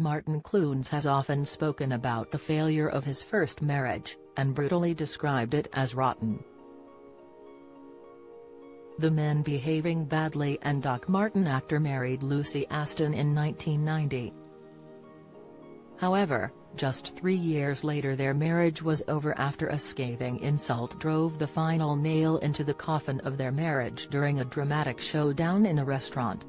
Martin Clunes has often spoken about the failure of his first marriage, and brutally described it as rotten. The Men Behaving Badly and Doc Martin actor married Lucy Aston in 1990. However, just 3 years later their marriage was over after a scathing insult drove the final nail into the coffin of their marriage during a dramatic showdown in a restaurant.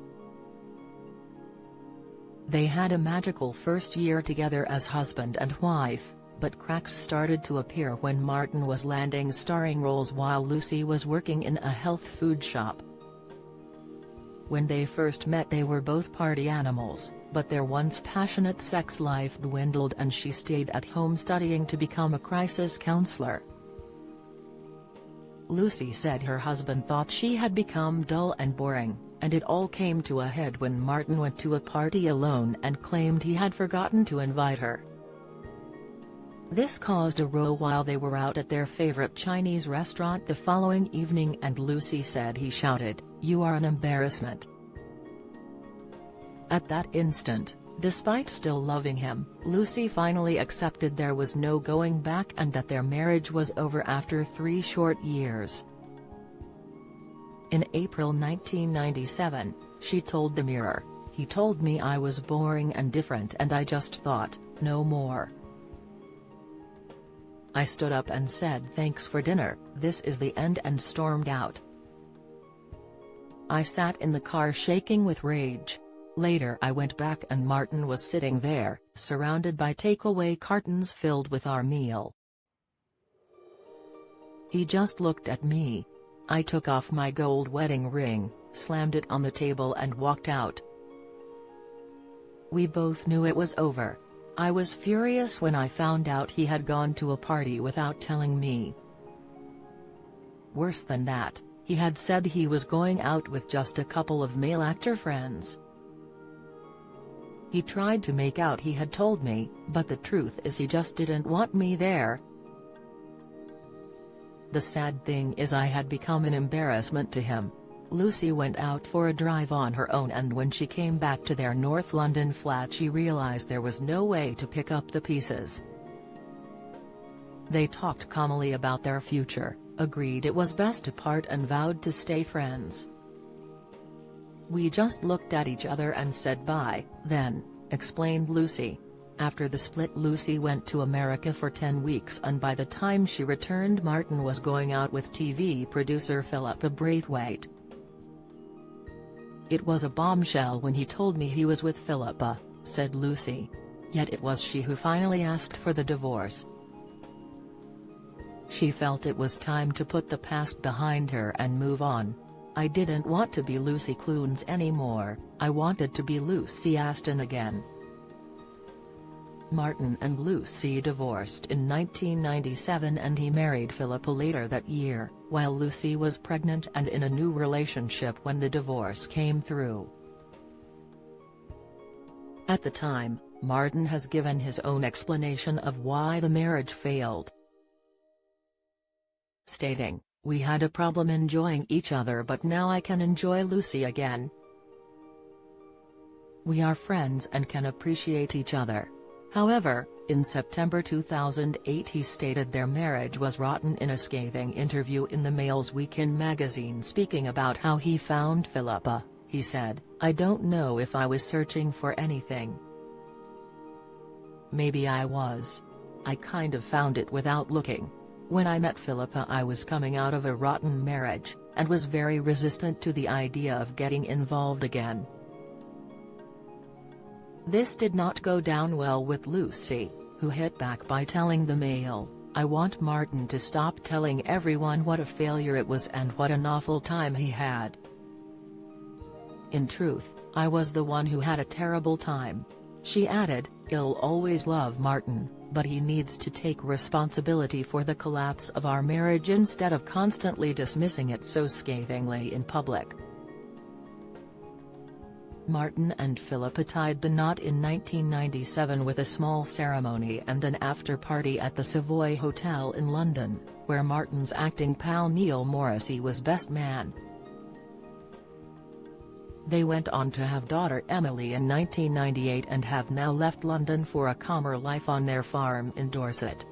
They had a magical first year together as husband and wife, but cracks started to appear when Martin was landing starring roles while Lucy was working in a health food shop. When they first met they were both party animals, but their once passionate sex life dwindled and she stayed at home studying to become a crisis counselor. Lucy said her husband thought she had become dull and boring, and it all came to a head when Martin went to a party alone and claimed he had forgotten to invite her. This caused a row while they were out at their favorite Chinese restaurant the following evening, and Lucy said he shouted, "You are an embarrassment." At that instant, despite still loving him, Lucy finally accepted there was no going back and that their marriage was over after 3 short years. In April 1997, she told the Mirror, "He told me I was boring and different and I just thought, no more. I stood up and said thanks for dinner, this is the end," and stormed out. "I sat in the car shaking with rage. Later I went back and Martin was sitting there, surrounded by takeaway cartons filled with our meal. He just looked at me. I took off my gold wedding ring, slammed it on the table and walked out. We both knew it was over. I was furious when I found out he had gone to a party without telling me. Worse than that, he had said he was going out with just a couple of male actor friends. He tried to make out he had told me, but the truth is he just didn't want me there. The sad thing is I had become an embarrassment to him." Lucy went out for a drive on her own, and when she came back to their North London flat she realised there was no way to pick up the pieces. They talked calmly about their future, agreed it was best to part and vowed to stay friends. "We just looked at each other and said bye, then," explained Lucy. After the split Lucy went to America for 10 weeks and by the time she returned Martin was going out with TV producer Philippa Braithwaite. "It was a bombshell when he told me he was with Philippa," said Lucy. Yet it was she who finally asked for the divorce. She felt it was time to put the past behind her and move on. "I didn't want to be Lucy Clunes anymore, I wanted to be Lucy Aston again." Martin and Lucy divorced in 1997 and he married Philippa later that year, while Lucy was pregnant and in a new relationship when the divorce came through. At the time, Martin has given his own explanation of why the marriage failed, stating, "We had a problem enjoying each other but now I can enjoy Lucy again. We are friends and can appreciate each other." However, in September 2008 he stated their marriage was rotten in a scathing interview in the Mail's Weekend magazine. Speaking about how he found Philippa, he said, "I don't know if I was searching for anything. Maybe I was. I kind of found it without looking. When I met Philippa I was coming out of a rotten marriage, and was very resistant to the idea of getting involved again." This did not go down well with Lucy, who hit back by telling the Mail, "I want Martin to stop telling everyone what a failure it was and what an awful time he had. In truth, I was the one who had a terrible time." She added, "I'll always love Martin, but he needs to take responsibility for the collapse of our marriage instead of constantly dismissing it so scathingly in public." Martin and Philippa tied the knot in 1997 with a small ceremony and an after-party at the Savoy Hotel in London, where Martin's acting pal Neil Morrissey was best man. They went on to have daughter Emily in 1998 and have now left London for a calmer life on their farm in Dorset.